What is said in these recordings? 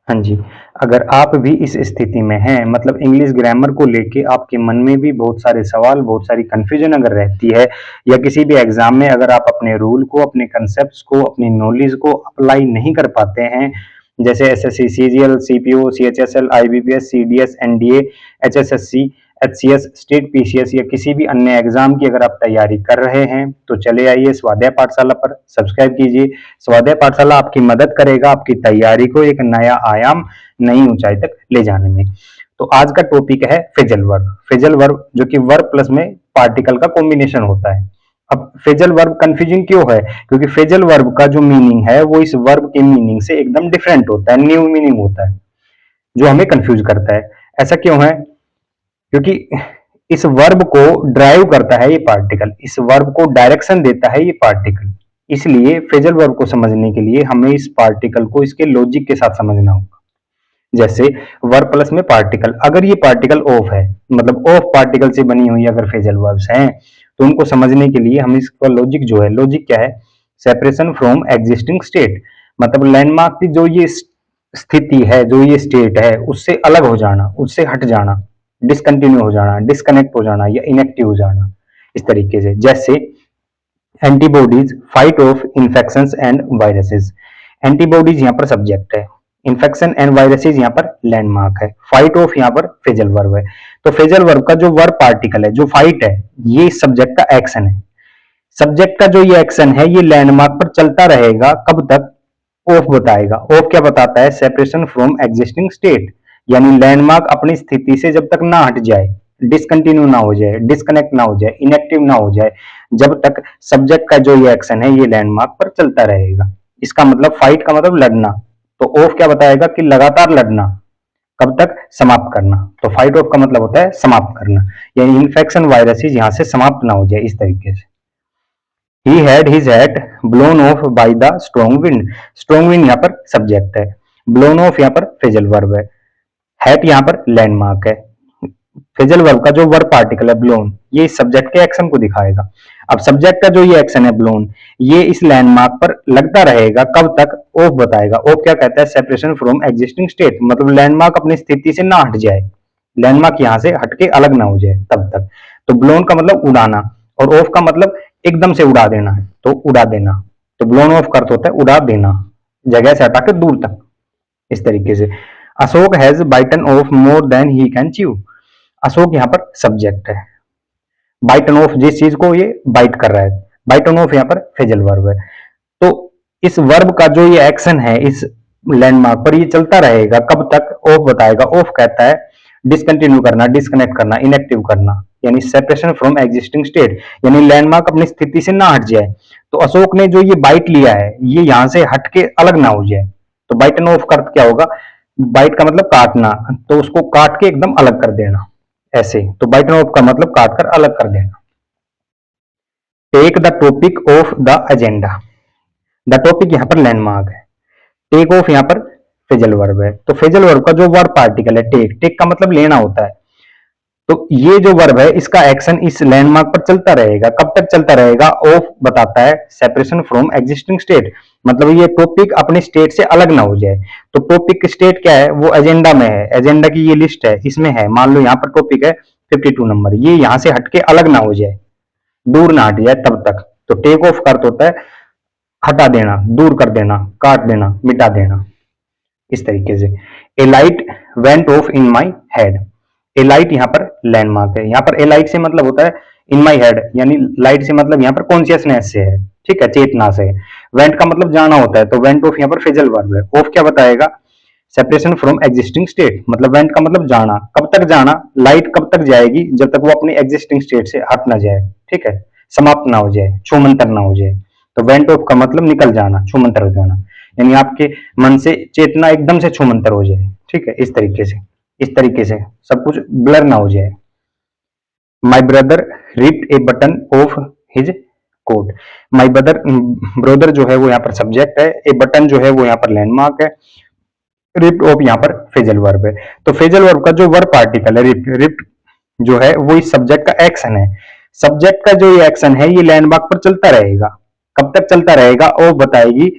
हाँ जी, अगर आप भी इस स्थिति में हैं, मतलब इंग्लिश ग्रामर को लेके आपके मन में भी बहुत सारे सवाल, बहुत सारी कन्फ्यूजन अगर रहती है, या किसी भी एग्जाम में अगर आप अपने रूल को, अपने कंसेप्ट्स को, अपनी नॉलेज को अप्लाई नहीं कर पाते हैं, जैसे SSC, CGL, CPO, CHSL, IBPS, CDS, NDA, HSSC, HCS, state PCS या किसी भी अन्य एग्जाम की अगर आप तैयारी कर रहे हैं, तो चले आइए स्वाध्याय पाठशाला पर, सब्सक्राइब कीजिए। स्वाध्याय पाठशाला आपकी मदद करेगा आपकी तैयारी को एक नया आयाम, नई ऊंचाई तक ले जाने में। तो आज का टॉपिक है फ्रेजल वर्ब। फ्रेजल वर्ब जो कि वर्ब प्लस में पार्टिकल का कॉम्बिनेशन होता है। अब फ्रेजल वर्ब कंफ्यूजिंग क्यों है? क्योंकि फ्रेजल वर्ब का जो मीनिंग है वो इस वर्ब के मीनिंग से एकदम डिफरेंट होता है, न्यू मीनिंग होता है, जो हमें कंफ्यूज करता है। ऐसा क्यों है? क्योंकि इस वर्ब को ड्राइव करता है ये पार्टिकल, इस वर्ब को डायरेक्शन देता है ये पार्टिकल। इसलिए फ्रेजल वर्ब को समझने के लिए हमें इस पार्टिकल को इसके लॉजिक के साथ समझना होगा। जैसे वर्ब प्लस में पार्टिकल, अगर ये पार्टिकल ऑफ है, मतलब ऑफ पार्टिकल से बनी हुई अगर फ्रेजल वर्ब्स हैं, तो उनको समझने के लिए हम इसका लॉजिक जो है, लॉजिक क्या है? सेपरेशन फ्रॉम एग्जिस्टिंग स्टेट, मतलब लैंडमार्क की जो ये स्थिति है, जो ये स्टेट है, उससे अलग हो जाना, उससे हट जाना, डिसकंटिन्यू हो जाना, डिस्कनेक्ट हो जाना या इनएक्टिव हो जाना, इस तरीके से। जैसे antibodies fight of infections and viruses. Antibodies यहाँ पर सब्जेक्ट है, इन्फेक्शन एंड वायरसेस यहाँ पर लैंडमार्क है, फाइट ऑफ यहाँ पर फ्रेजल वर्ब है। तो फ्रेजल वर्ब का जो वर्ब पार्टिकल है, जो फाइट है, ये सब्जेक्ट का एक्शन है। सब्जेक्ट का जो ये एक्शन है ये लैंडमार्क पर चलता रहेगा, कब तक? ऑफ बताएगा। ऑफ क्या बताता है? सेपरेशन फ्रॉम एग्जिस्टिंग स्टेट, यानी लैंडमार्क अपनी स्थिति से जब तक ना हट जाए, डिसकंटिन्यू ना हो जाए, डिस्कनेक्ट ना हो जाए, इनएक्टिव ना हो जाए, जब तक सब्जेक्ट का जो ये एक्शन है ये लैंडमार्क पर चलता रहेगा। इसका मतलब फाइट का मतलब लड़ना, तो ऑफ क्या बताएगा? कि लगातार लड़ना, कब तक? समाप्त करना। तो फाइट ऑफ का मतलब होता है समाप्त करना, यानी इन्फेक्शन वायरसेस यहां से समाप्त ना हो जाए, इस तरीके से। He had his hat blown off by the strong wind. Strong wind यहाँ पर सब्जेक्ट है, blown off यहाँ पर फ्रेजल वर्ब है, हैट यहाँ पर लैंडमार्क है। फ्रेजल वर्ब का जो वर्ब पार्टिकल है ब्लोन, ये इस सब्जेक्ट के एक्शन को दिखाएगा। अब सब्जेक्ट का जो ये एक्शन है ब्लोन, ये इस लैंडमार्क पर लगता रहेगा, कब तक? ऑफ बताएगा। ऑफ क्या कहता है? सेपरेशन फ्रॉम एग्जिस्टिंग स्टेट, मतलब लैंडमार्क अपनी स्थिति से ना हट जाए, लैंडमार्क यहां से हटके अलग ना हो जाए तब तक। तो ब्लोन का मतलब उड़ाना, और ऑफ का मतलब एकदम से उड़ा देना है, तो उड़ा देना। तो ब्लोन ऑफ का अर्थ होता है उड़ा देना, जगह से हटा के दूर तक, इस तरीके से। Ashok has bitten off more than he can chew. Ashok यहाँ पर सब्जेक्ट है, बाइटन ऑफ जिस चीज को ये बाइट कर रहा है, बाइटन ऑफ यहाँ पर फ्रेजल वर्ब है। तो इस वर्ब का जो ये एक्शन है इस लैंडमार्क पर, ये चलता रहेगा, कब तक? ऑफ बताएगा। ऑफ कहता है डिसकंटिन्यू करना, डिस्कनेक्ट करना, इनएक्टिव करना, यानी सेपरेशन फ्रॉम एग्जिस्टिंग स्टेट, यानी लैंडमार्क अपनी स्थिति से ना हट जाए। तो अशोक ने जो ये बाइट लिया है ये यहां से हट के अलग ना हो जाए। तो बाइटन ऑफ का अर्थ क्या होगा? बाइट का मतलब काटना, तो उसको काट के एकदम अलग कर देना, ऐसे। तो बाइटन ऑफ का मतलब काट कर अलग कर देना। Take the topic off the agenda. The topic यहाँ पर लैंडमार्क है, टेक ऑफ यहाँ पर फ्रेजल वर्ब है। तो फ्रेजल वर्ब का जो वर्ब पार्टिकल है टेक, टेक का मतलब लेना होता है। तो ये जो वर्ब है इसका एक्शन इस लैंडमार्क पर चलता रहेगा, कब तक चलता रहेगा? ऑफ बताता है सेपरेशन फ्रॉम एग्जिस्टिंग स्टेट, मतलब ये टॉपिक अपने स्टेट से अलग ना हो जाए। तो टॉपिक स्टेट क्या है? वो एजेंडा में है, एजेंडा की ये लिस्ट है, इसमें है। मान लो यहाँ पर टॉपिक है 52 नंबर, ये यहाँ से हटके अलग ना हो जाए, दूर ना हट जाए तब तक। तो टेक ऑफ का अर्थ होता है हटा देना, दूर कर देना, काट देना, मिटा देना, इस तरीके से। A light went off in my head. A light यहाँ पर लैंडमार्क है, यहाँ पर ए लाइट से मतलब होता है इन माई हेड, यानी लाइट से मतलब यहाँ पर कॉन्शियसनेस से है, ठीक है, चेतना से। वेंट का मतलब जाना होता है, तो वेंट ऑफ यहाँ पर फ्रेजल वर्ब है। ऑफ क्या बताएगा? सेपरेशन फ्रॉम एग्जिस्टिंग स्टेट, मतलब वेंट का मतलब जाना, कब तक जाना? लाइट कब तक जाएगी? जब तक वो अपनी एग्जिस्टिंग स्टेट से हट ना जाए, ठीक है, समाप्त ना हो जाए, छूमंतर ना हो जाए। तो वेंट ऑफ का मतलब निकल जाना, छूमंतर हो जाना, यानी आपके मन से चेतना एकदम से छूमंतर हो जाए, ठीक है, इस तरीके से। इस तरीके से सब कुछ ब्लर ना हो जाए। My brother ripped a button off his coat. My brother, brother जो है वो यहाँ पर सब्जेक्ट है, ए बटन जो है वो यहाँ पर लैंडमार्क है, रिप्ड ऑफ यहाँ पर फ्रेजल वर्ब है। तो फ्रेजल वर्ब का जो वर्ब पार्टिकल है रिप्ड, रिप्ड जो है वो इस सब्जेक्ट का एक्शन है। सब्जेक्ट का जो ये एक्शन है ये लैंडमार्क पर चलता रहेगा, कब तक चलता रहेगा? ऑफ बताएगी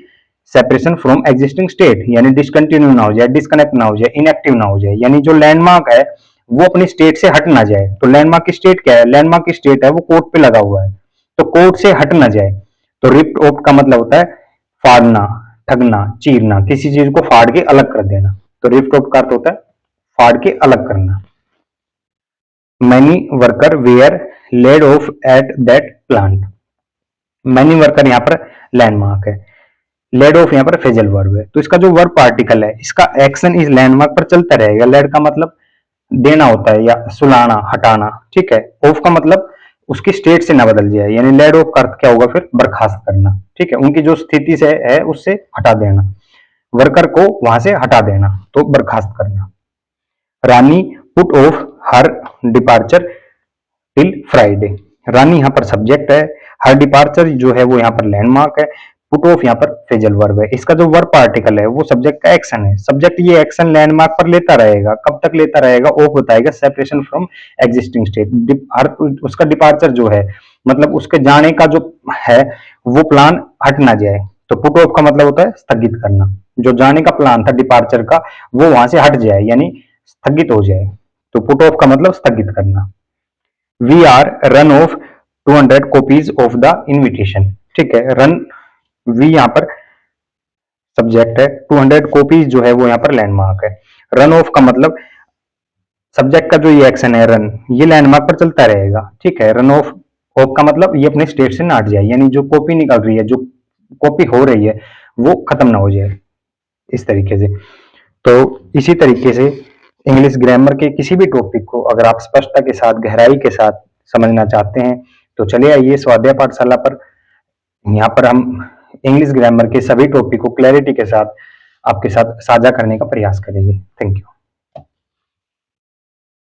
सेपरेशन फ्रॉम एग्जिस्टिंग स्टेट, यानी डिसकंटिन्यू ना हो जाए, डिस्कनेक्ट ना हो जाए, इनएक्टिव ना हो जाए, यानी जो लैंडमार्क है वो अपनी स्टेट से हट ना जाए। तो लैंडमार्क की स्टेट क्या है? लैंडमार्क की स्टेट है वो कोर्ट पे लगा हुआ है, तो कोर्ट से हट ना जाए। तो रिप्ट ऑफ का मतलब होता है फाड़ना, ठगना, चीरना, किसी चीज को फाड़ के अलग कर देना। तो रिप्ट ऑफ का अर्थ होता है फाड़ के अलग करना। Many worker were laid off at that plant. Many worker यहाँ पर लैंडमार्क है, लेड ऑफ यहाँ पर फेजल वर्ब है। तो इसका जो वर्ब पार्टिकल है इसका एक्शन इस लैंडमार्क पर चलता रहेगा। लेड का मतलब देना होता है या सुलाना, हटाना, ठीक है। ऑफ का मतलब उसकी स्टेट से ना बदल जाए, यानी लेड ऑफ का अर्थ क्या होगा फिर? बर्खास्त करना, ठीक है, उनकी जो स्थिति से है उससे हटा देना, वर्कर को वहां से हटा देना, तो बर्खास्त करना। Rani put off her departure till Friday. Rani यहाँ पर सब्जेक्ट है, हर डिपार्चर जो है वो यहाँ पर लैंडमार्क है, पुट ऑफ यहाँ पर फेजल वर्ब है। इसका जो वर्ब पार्टिकल है वो सब्जेक्ट का एक्शन है। सब्जेक्ट ये एक्शन लैंडमार्क पर लेता रहेगा, कब तक लेता रहेगा? ऑफ बताएगा सेपरेशन फ्रॉम एग्जिस्टिंग स्टेट। हर उसका डिपार्चर जो है मतलब उसके जाने का जो है वो प्लान हट ना जाए। तो पुट ऑफ का मतलब होता है स्थगित करना, जो जाने का प्लान था डिपार्चर का वो वहां से हट जाए, यानी स्थगित हो जाए। तो पुट ऑफ का मतलब स्थगित करना। We are run off 200 copies of the invitation, ठीक है। रन वी यहाँ पर सब्जेक्ट है, 200 कॉपीज जो है वो यहाँ पर लैंडमार्क है। रन ऑफ का मतलब सब्जेक्ट का जो ये एक्शन है रन, ये लैंडमार्क पर चलता रहेगा, ठीक है। रन ऑफ, ऑफ का मतलब ये अपने स्टेट से ना हट जाए, यानी जो कॉपी निकल रही है, जो कॉपी हो रही है वो खत्म ना हो जाए, इस तरीके से। तो इसी तरीके से इंग्लिश ग्रामर के किसी भी टॉपिक को अगर आप स्पष्टता के साथ, गहराई के साथ समझना चाहते हैं तो चले आइए स्वाध्याय पाठशाला पर। यहाँ पर हम इंग्लिश ग्रामर के सभी टॉपिक को क्लैरिटी के साथ आपके साथ साझा करने का प्रयास करेंगे। Thank you.